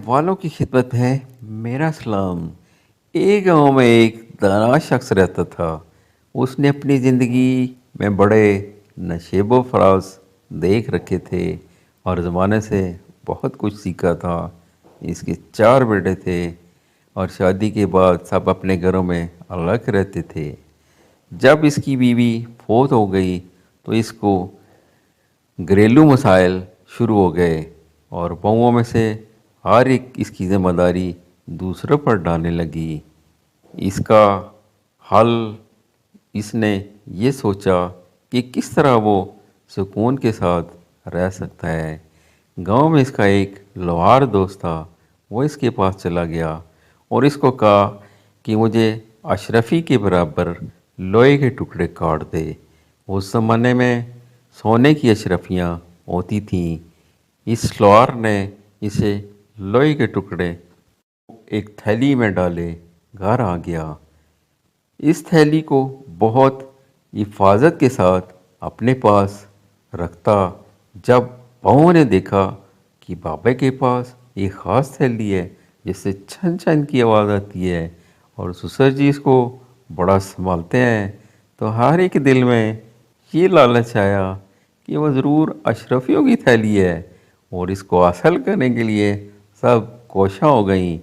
वालों की खिदमत में मेरा सलाम। एक गांव में एक दाना शख्स रहता था। उसने अपनी ज़िंदगी में बड़े नशेबो फराज देख रखे थे और ज़माने से बहुत कुछ सीखा था। इसके चार बेटे थे और शादी के बाद सब अपने घरों में अलग रहते थे। जब इसकी बीवी फौत हो गई तो इसको घरेलू मसाइल शुरू हो गए और बहुओं में से हर एक इसकी ज़िम्मेदारी दूसरों पर डालने लगी। इसका हल इसने ये सोचा कि किस तरह वो सुकून के साथ रह सकता है। गांव में इसका एक लोहार दोस्त था। वो इसके पास चला गया और इसको कहा कि मुझे अशरफी के बराबर लोहे के टुकड़े काट दे। उस ज़माने में सोने की अशरफियाँ होती थीं। इस लोहार ने इसे लोहे के टुकड़े एक थैली में डाले घर आ गया। इस थैली को बहुत हिफाजत के साथ अपने पास रखता। जब बहुओं ने देखा कि बाबा के पास एक ख़ास थैली है जिससे छन छन की आवाज़ आती है और ससुर जी इसको बड़ा संभालते हैं, तो हर एक दिल में ये लालच आया कि वो ज़रूर अशरफियों की थैली है और इसको हासिल करने के लिए सब कोशां हो गईं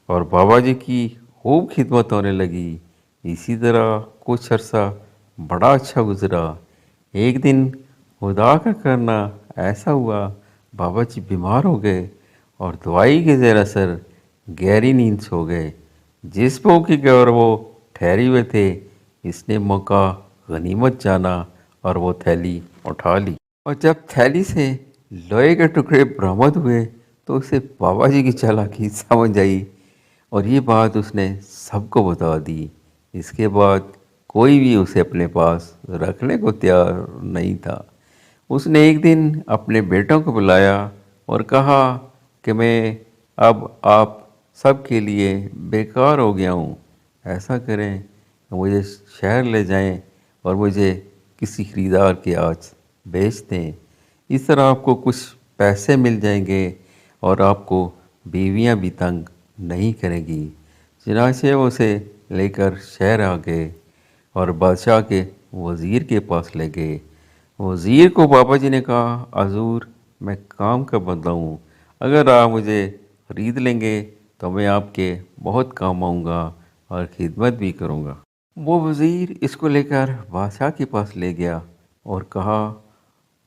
और बाबा जी की खूब खिदमत होने लगी। इसी तरह कुछ अरसा बड़ा अच्छा गुजरा। एक दिन खुदा का करना ऐसा हुआ, बाबा जी बीमार हो गए और दवाई के ज़ेर असर गहरी नींद सो गए। जिस बहू की घर वो ठहरे हुए थे, इसने मौका गनीमत जाना और वो थैली उठा ली। और जब थैली से लोहे के टुकड़े बरामद हुए तो उसे बाबा जी की चालाकी समझ आई और ये बात उसने सबको बता दी। इसके बाद कोई भी उसे अपने पास रखने को तैयार नहीं था। उसने एक दिन अपने बेटों को बुलाया और कहा कि मैं अब आप सब के लिए बेकार हो गया हूँ। ऐसा करें कि मुझे शहर ले जाएं और मुझे किसी खरीदार के आज बेच दें। इस तरह आपको कुछ पैसे मिल जाएंगे और आपको बीवियां भी तंग नहीं करेगी। चनाचे वो उसे लेकर शहर आ गए और बादशाह के वज़ीर के पास ले गए। वज़ीर को बाबा जी ने कहा, हजूर मैं काम का बंदा हूँ, अगर आप मुझे ख़रीद लेंगे तो मैं आपके बहुत काम आऊँगा और खिदमत भी करूँगा। वो वज़ीर इसको लेकर बादशाह के पास ले गया और कहा,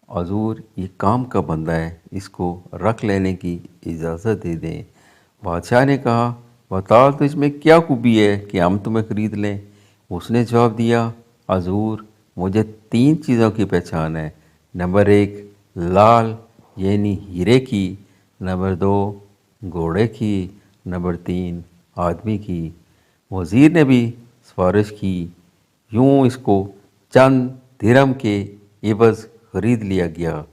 हजूर ये काम का बंदा है, इसको रख लेने की इजाज़त दे दें। बादशाह ने कहा, बता तो इसमें क्या खूबी है कि हम तुम्हें ख़रीद लें। उसने जवाब दिया, हजूर मुझे तीन चीज़ों की पहचान है। नंबर एक लाल यानी हीरे की, नंबर दो घोड़े की, नंबर तीन आदमी की। वज़ीर ने भी सिफारिश की। यूं इसको चंद दिरहम के एवज़ ख़रीद लिया गया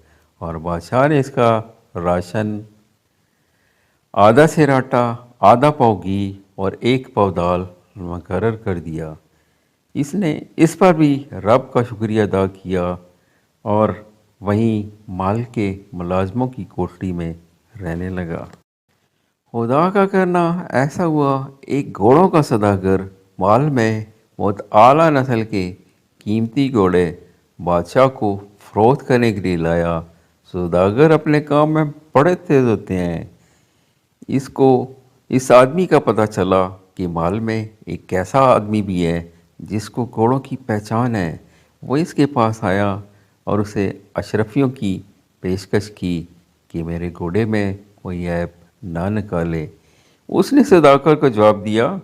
और बादशाह ने इसका राशन आधा सेर आटा, आधा पाव घी और एक पाव दाल मुकर्रर कर दिया। इसने इस पर भी रब का शुक्रिया अदा किया और वहीं माल के मुलाजमों की कोठरी में रहने लगा। खुदा का करना ऐसा हुआ, एक घोड़ों का सौदागर माल में बहुत आला नस्ल के कीमती घोड़े बादशाह को फ़रोख्त करने के लिए लाया। सौदागर अपने काम में बड़े तेज़ होते हैं। इसको इस आदमी का पता चला कि माल में एक ऐसा आदमी भी है जिसको घोड़ों की पहचान है। वो इसके पास आया और उसे अशरफियों की पेशकश की कि मेरे घोड़े में कोई ऐब ना निकाले। उसने सौदागर को जवाब दिया,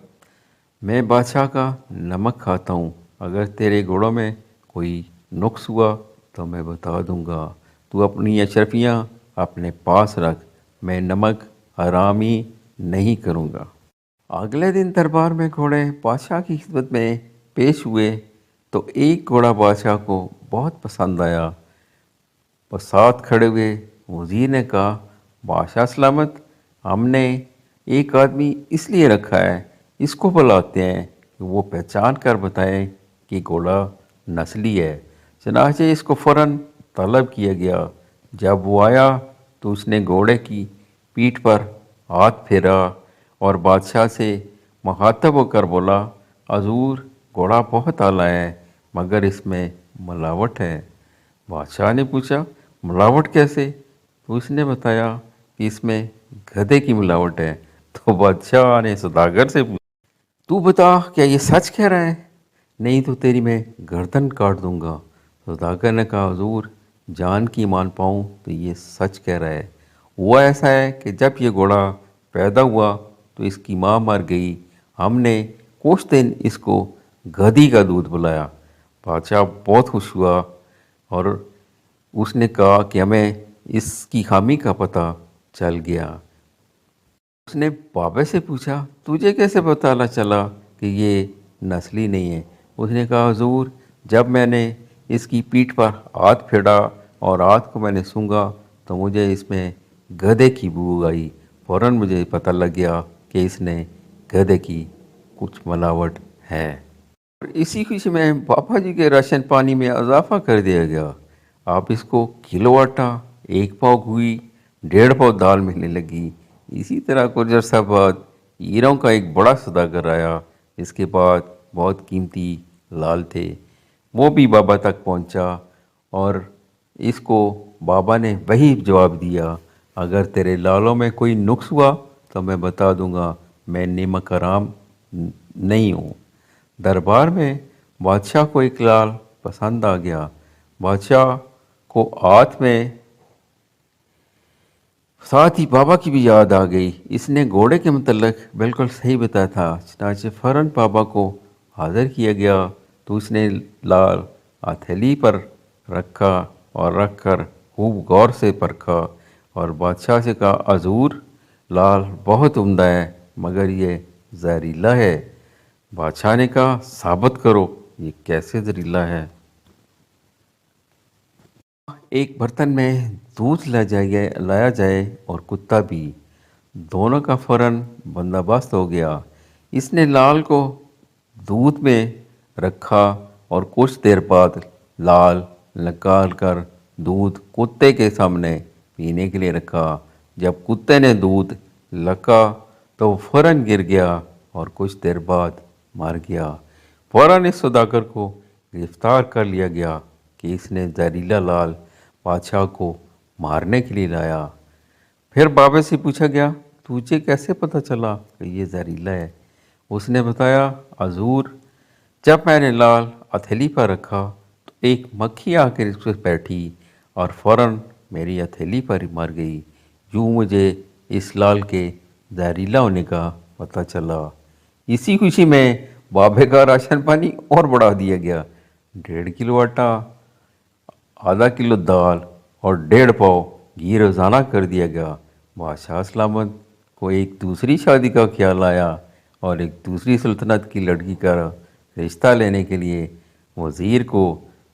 मैं बादशाह का नमक खाता हूँ, अगर तेरे घोड़ों में कोई नुक्स हुआ तो मैं बता दूंगा। तू अपनी अशरफियाँ अपने पास रख, मैं नमक हराम ही नहीं करूँगा। अगले दिन दरबार में घोड़े बादशाह की खिदमत में पेश हुए तो एक घोड़ा बादशाह को बहुत पसंद आया। और साथ खड़े हुए वज़ीर ने कहा, बादशाह सलामत, हमने एक आदमी इसलिए रखा है, इसको बुलाते हैं कि वो पहचान कर बताए कि घोड़ा नस्ली है। चनाचे इसको फ़ौरन तलब किया गया। जब वो आया तो उसने घोड़े की पीठ पर हाथ फेरा और बादशाह से मुखातब होकर बोला, हजूर घोड़ा बहुत आला है मगर इसमें मिलावट है। बादशाह ने पूछा, मिलावट कैसे? तो उसने बताया कि इसमें गधे की मिलावट है। तो बादशाह ने सौदागर से पूछा, तू बता क्या ये सच कह रहा है? नहीं तो तेरी मैं गर्दन काट दूंगा। सौदागर ने कहा, हुजूर जान की मान पाऊँ तो ये सच कह रहा है। हुआ ऐसा है कि जब ये घोड़ा पैदा हुआ तो इसकी माँ मर गई। हमने कुछ दिन इसको गधी का दूध पिलाया। बादशाह बहुत खुश हुआ और उसने कहा कि हमें इसकी खामी का पता चल गया। उसने बाबे से पूछा, तुझे कैसे पता चला कि ये नस्ली नहीं है? उसने कहा, हुजूर जब मैंने इसकी पीठ पर हाथ फेरा और हाथ को मैंने सूंघा तो मुझे इसमें गधे की बू आई। फ़ौरन मुझे पता लग गया कि इसने गधे की कुछ मिलावट है। और इसी खुशी में पापा जी के राशन पानी में इजाफा कर दिया गया। आप इसको किलो आटा, एक पाव घी, 1.5 पाव दाल मिलने लगी। इसी तरह कुछ अर्सा बाद हीरों का एक बड़ा सौदागर आया। इसके बाद बहुत कीमती लाल थे। वो भी बाबा तक पहुंचा और इसको बाबा ने वही जवाब दिया, अगर तेरे लालों में कोई नुक्स हुआ तो मैं बता दूंगा, मैं नेमक हराम नहीं हूँ। दरबार में बादशाह को एक लाल पसंद आ गया। बादशाह को हाथ में साथ ही बाबा की भी याद आ गई। इसने घोड़े के मतलब बिल्कुल सही बताया था। चनाचे फ़ौरन बाबा को हाजिर किया गया तो उसने लाल हथेली पर रखा और रख कर खूब गौर से परखा और बादशाह से कहा, हजूर लाल बहुत उम्दा है मगर ये जहरीला है। बादशाह ने कहा, साबित करो ये कैसे जहरीला है। एक बर्तन में दूध लाया जाए और कुत्ता भी, दोनों का फौरन बंदोबस्त हो गया। इसने लाल को दूध में रखा और कुछ देर बाद लाल निकाल कर दूध कुत्ते के सामने पीने के लिए रखा। जब कुत्ते ने दूध लगा तो वो फौरन गिर गया और कुछ देर बाद मर गया। फौरन इस सौदागर को गिरफ्तार कर लिया गया कि इसने जहरीला लाल बादशाह को मारने के लिए लाया। फिर बाबे से पूछा गया, तुझे कैसे पता चला कि ये जहरीला है? उसने बताया, हजूर जब मैंने लाल हथेली पर रखा तो एक मक्खी आकर इस पर बैठी और फौरन मेरी हथेली पर ही मर गई। यूँ मुझे इस लाल के जहरीला होने का पता चला। इसी खुशी में बाबे का राशन पानी और बढ़ा दिया गया। 1.5 किलो आटा, आधा किलो दाल और 1.5 पाव घी रोज़ाना कर दिया गया। बादशाह सलामत को एक दूसरी शादी का ख्याल आया और एक दूसरी सल्तनत की लड़की का रिश्ता लेने के लिए वज़ीर को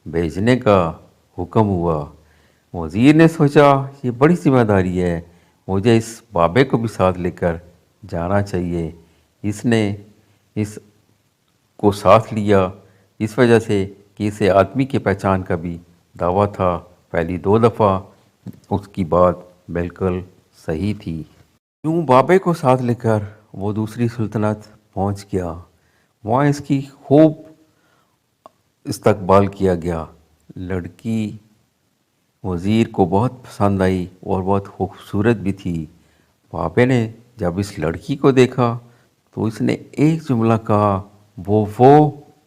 भेजने का हुक्म हुआ। वज़ीर ने सोचा, ये बड़ी जिम्मेदारी है, मुझे इस बाबे को भी साथ लेकर जाना चाहिए। इसने इस को साथ लिया इस वजह से कि इसे आदमी की पहचान का भी दावा था। पहली 2 दफ़ा उसकी बात बिल्कुल सही थी। यूँ बाबे को साथ लेकर वो दूसरी सुल्तनत पहुंच गया। वहाँ इसकी खूब इस्तकबाल किया गया। लड़की वज़ीर को बहुत पसंद आई और बहुत खूबसूरत भी थी। बाबे ने जब इस लड़की को देखा तो इसने एक जुमला कहा, वो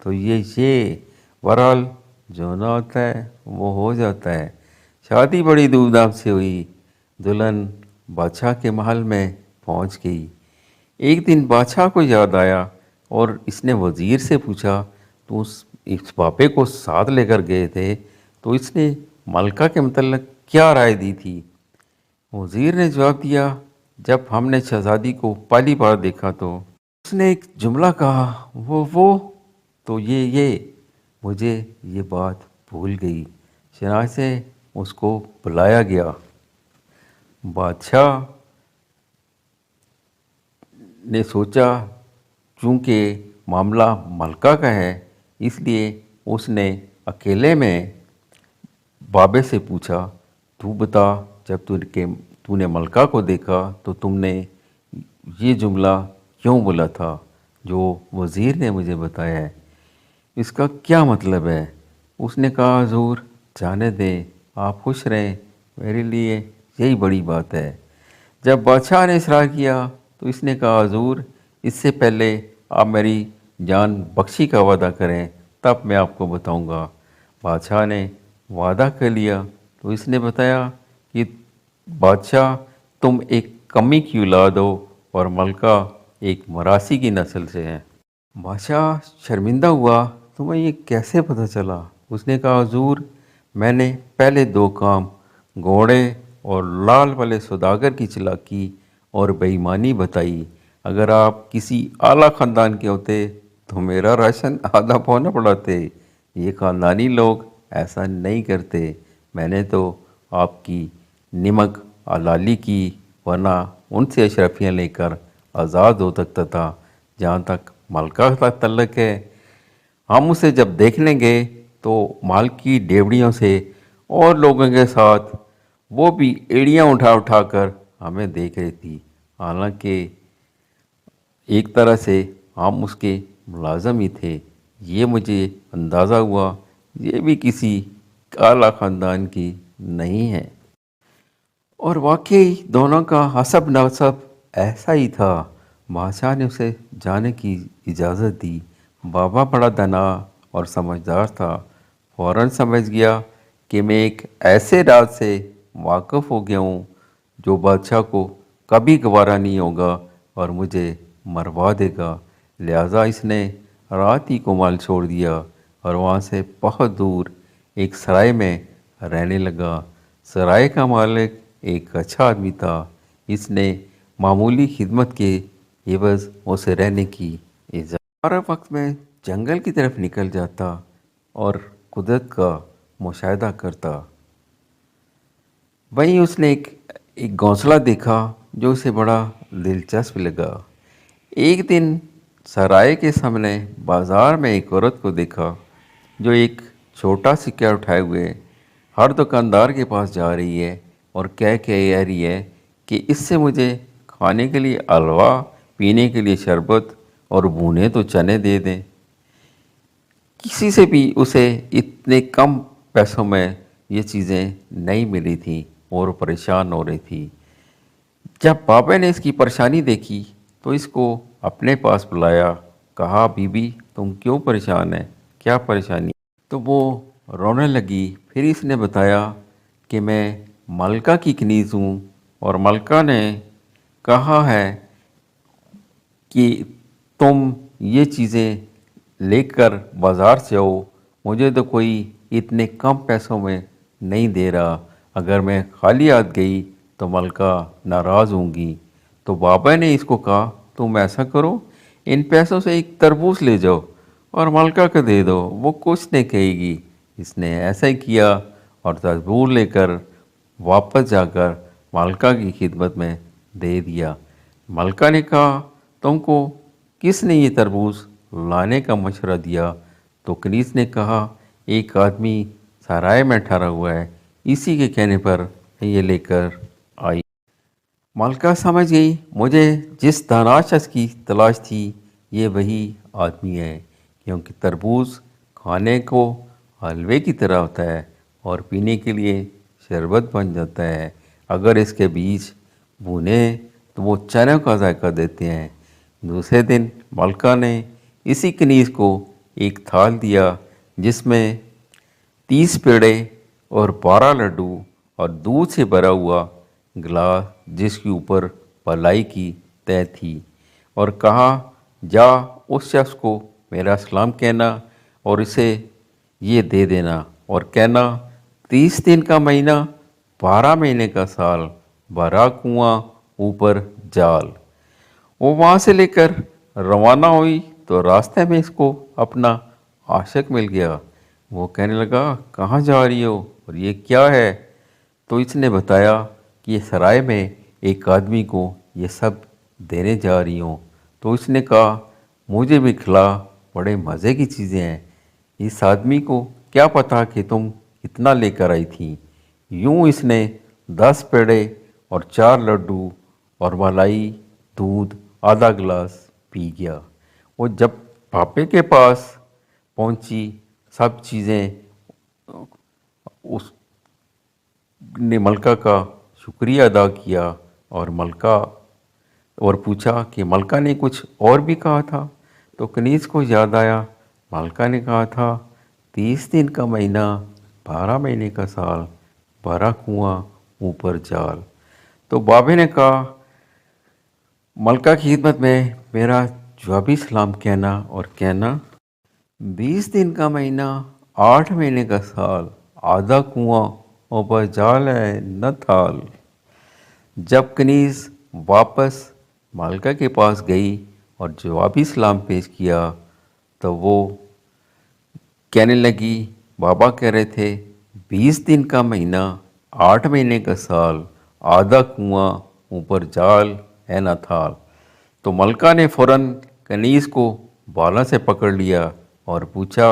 तो ये बहरहाल जो ना होता है वो हो जाता है। शादी बड़ी धूमधाम से हुई। दुल्हन बादशाह के महल में पहुंच गई। एक दिन बादशाह को याद आया और इसने वज़ीर से पूछा, तो इस बाबे को साथ लेकर गए थे तो इसने मलका के मतलब क्या राय दी थी? वज़ीर ने जवाब दिया, जब हमने शहज़ादी को पहली बार देखा तो उसने एक जुमला कहा, वो तो ये मुझे ये बात भूल गई। चनाचे उसको बुलाया गया। बादशाह ने सोचा चूँकि मामला मलका का है इसलिए उसने अकेले में बाबे से पूछा, तू बता जब तूने मलका को देखा तो तुमने یہ جملہ کیوں بولا تھا جو وزیر نے مجھے بتایا ہے، اس کا کیا مطلب ہے؟ اس نے کہا حضور جانے دیں، آپ خوش رہیں، میرے لیے یہی بڑی بات ہے۔ جب بادشاہ نے اصرار کیا تو اس نے کہا حضور اس سے پہلے آپ میری جان بخشی کا وعدہ کریں، تب میں آپ کو بتاؤں گا۔ بادشاہ نے وعدہ کر لیا تو اس نے بتایا کہ بادشاہ تم ایک کمی کی اولاد ہو اور ملکہ ایک مراسی کی نسل سے ہیں۔ بادشاہ شرمندہ ہوا، تمہیں یہ کیسے پتہ چلا؟ اس نے کہا حضور میں نے پہلے دو کام گھوڑے اور لال والے سوداگر کی چلاکی اور بے ایمانی بتائی۔ اگر آپ کسی اعلیٰ خاندان کے ہوتے تو میرا راشن آدھا پونا پڑاتے۔ یہ خاندانی لوگ ایسا نہیں کرتے۔ میں نے تو آپ کی نمک حلالی کی، ورنہ ان سے اشرفیاں لے کر آزاد ہو سکتا تھا۔ جہاں تک ملکہ کا تعلق ہے، ہم اسے جب دیکھ لیں گے تو مال کی ڈیوڑیوں سے اور لوگوں کے ساتھ وہ بھی ایڑیاں اٹھا اٹھا کر ہمیں دیکھ رہی تھی، حالانکہ ایک طرح سے ہم اس کے ملازم ہی تھے۔ یہ مجھے اندازہ ہوا یہ بھی کسی اعلیٰ خاندان کی نہیں ہے۔ اور واقعی دونوں کا حسب نسب ایسا ہی تھا۔ بادشاہ نے اسے جانے کی اجازت دی۔ بابا بڑا دانا اور سمجھدار تھا، فوراً سمجھ گیا کہ میں ایک ایسے راز سے واقف ہو گیا ہوں جو بادشاہ کو کبھی گوارا نہیں ہوگا اور مجھے مروا دے گا۔ لہٰذا اس نے رات ہی کو مال چھوڑ دیا اور وہاں سے بہت دور ایک سرائے میں رہنے لگا۔ سرائے کا مالک ایک اچھا آدمی تھا۔ اس نے معمولی خدمت کے عوض اسے رہنے کی اجازت۔ ہر وقت میں جنگل کی طرف نکل جاتا اور قدرت کا مشاہدہ کرتا۔ وہیں اس نے ایک گھونسلہ دیکھا جو اسے بڑا دلچسپ لگا۔ ایک دن سرائے کے سامنے بازار میں ایک عورت کو دیکھا جو ایک چھوٹا سکہ اٹھائے ہوئے ہر دکاندار کے پاس جا رہی ہے اور کہہ رہی ہے کہ اس سے مجھے کھانے کے لیے حلوہ، پینے کے لیے شربت اور بھونے تو چنے دے دیں۔ کسی سے بھی اسے اتنے کم پیسوں میں یہ چیزیں نہیں ملی تھیں اور پریشان ہو رہی تھی۔ جب بابا نے اس کی پریشانی دیکھی تو اس کو اپنے پاس بلایا، کہا بی بی تم کیوں پریشان ہے، کیا پریشانی؟ تو وہ رونے لگی۔ پھر اس نے بتایا کہ میں ملکہ کی کنیز ہوں اور ملکہ نے کہا ہے کہ تم یہ چیزیں لے کر بازار سے آؤ، مجھے تو کوئی اتنے کم پیسوں میں نہیں دے رہا، اگر میں خالی ہاتھ گئی تو ملکہ ناراض ہوں گی۔ تو بابا نے اس کو کہا تم ایسا کرو، ان پیسوں سے ایک تربوز لے جاؤ اور ملکہ کو دے دو، وہ کچھ نہیں کہے گی۔ اس نے ایسا ہی کیا اور تربوز لے کر واپس جا کر ملکہ کی خدمت میں دے دیا۔ ملکہ نے کہا تم کو کس نے یہ تربوز لانے کا مشورہ دیا؟ تو کنیز نے کہا ایک آدمی سرائے میں ٹھہرا ہوا ہے، اسی کے کہنے پر یہ لے کر آئی۔ ملکہ سمجھ گئی مجھے جس دانا شخص کی تلاش تھی یہ وہی آدمی ہے، کیونکہ تربوز کھانے کو حلوے کی طرح ہوتا ہے اور پینے کے لیے شربت بن جاتا ہے۔ اگر اس کے بیج بھونے تو وہ چنوں کا ذائقہ دیتے ہیں۔ دوسرے دن ملکہ نے اسی کنیز کو ایک تھال دیا جس میں 30 پیڑے اور 12 لڈو اور دودھ سے بھرا ہوا گلاس جس کے اوپر پلائی کی تہ تھی، اور کہا جا اس شخص کو میرا سلام کہنا اور اسے یہ دے دینا اور کہنا 30 دن کا مہینہ 12 مہینے کا سال، بھرا کنواں اوپر جال۔ وہ وہاں سے لے کر روانہ ہوئی تو راستے میں اس کو اپنا عاشق مل گیا۔ وہ کہنے لگا کہاں جا رہی ہو اور یہ کیا ہے؟ تو اس نے بتایا کہ یہ سرائے میں ایک آدمی کو یہ سب دینے جا رہی ہوں۔ تو اس نے کہا مجھے بھی کھلا، بڑے مزے کی چیزیں ہیں۔ اس آدمی کو کیا پتا کہ تم کتنا لے کر آئی تھی؟ یوں اس نے 10 پیڑے اور 4 لڈو اور ملائی दूध आधा गिलास पी गया। वो जब पापे के पास पहुंची, सब चीज़ें उसने मलका का शुक्रिया अदा किया और पूछा कि मलका ने कुछ और भी कहा था। तो कनीज़ को याद आया, मलका ने कहा था 30 दिन का महीना, 12 महीने का साल, 12 कुआं ऊपर जाल। तो बाबे ने कहा, मलका की खिदमत में मेरा जवाबी सलाम कहना और कहना 20 दिन का महीना, 8 महीने का साल, आधा कुआं ऊपर जाल है न थाल। जब कनीज़ वापस मलका के पास गई और जवाबी सलाम पेश किया तो वो कहने लगी, बाबा कह रहे थे 20 दिन का महीना, 8 महीने का साल, आधा कुआं ऊपर जाल है न थाल। तो मलका ने फ़ौरन कनीज़ को बाला से पकड़ लिया और पूछा,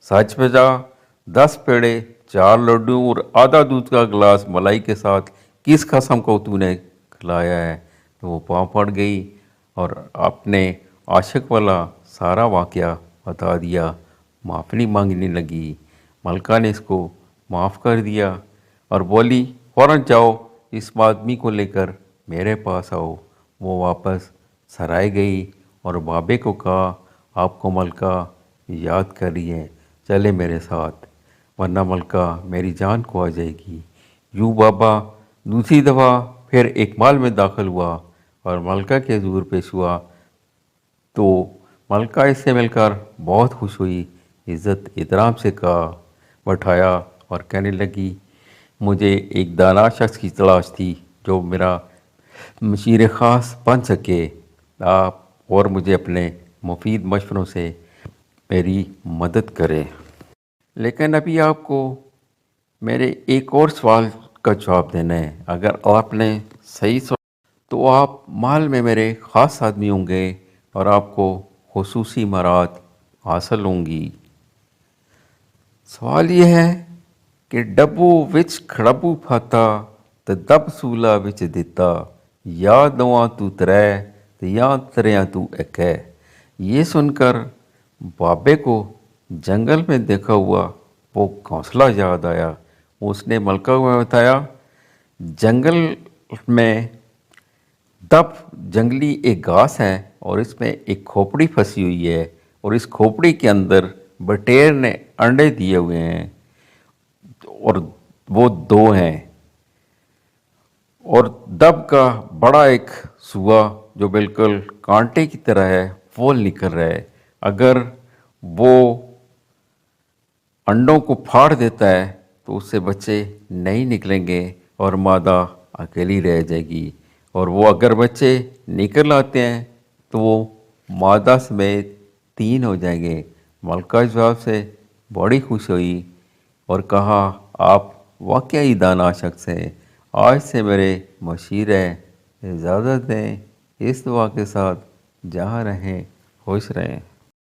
सच बजा, 10 पेड़े, 4 लड्डू और आधा दूध का गिलास मलाई के साथ किस कसम को तूने खिलाया है। तो वो पाँव पड़ गई और अपने आशिक वाला सारा वाक़या बता दिया, माफ़ी मांगने लगी। मलका ने इसको माफ़ कर दिया और बोली, फ़ौरन जाओ, इस आदमी को लेकर मेरे पास आओ। वो वापस सराय गई और बाबे को कहा, आपको मलका याद कर रही है, चले मेरे साथ, वरना मलका मेरी जान को आ जाएगी। यूँ बाबा दूसरी दफ़ा फिर एक माल में दाखिल हुआ और मलका के हुजूर पेश हुआ। तो मलका इससे मिलकर बहुत खुश हुई, इज़्ज़त इतराम से कहा बैठाया और कहने लगी, मुझे एक दाना शख्स की तलाश थी जो मेरा मशीर ख़ास बन सके, आप और मुझे अपने मुफीद मशवरों से मेरी मदद करें। लेकिन अभी आपको मेरे एक और सवाल का जवाब देना है। अगर आपने सही सवाल तो आप माल में मेरे ख़ास आदमी होंगे और आपको खुसूसी मराद हासिल होंगी। सवाल यह है कि डब्बू विच खड़बू फाता ते दब सूला विच दिता, या दवा तू त्रै ते या त्रिया तू एक है। ये सुनकर बाबे को जंगल में देखा हुआ वो घोंसला याद आया। उसने मलका को बताया, जंगल में दब जंगली एक घास है और इसमें एक खोपड़ी फंसी हुई है और इस खोपड़ी के अंदर बटेर ने अंडे दिए हुए हैं और वो 2 हैं। और दब का बड़ा एक सूआ जो बिल्कुल कांटे की तरह है वो निकल रहा है। अगर वो अंडों को फाड़ देता है तो उससे बच्चे नहीं निकलेंगे और मादा अकेली रह जाएगी, और वो अगर बच्चे निकल आते हैं तो वो मादा समेत 3 हो जाएंगे। मलका इस जवाब से बड़ी खुश हुई और कहा, आप वाकई दाना शख्स हैं, आज से मेरे मशीर हैं, इजाज़त दें। इस दुआ के साथ जहाँ रहें खुश रहें।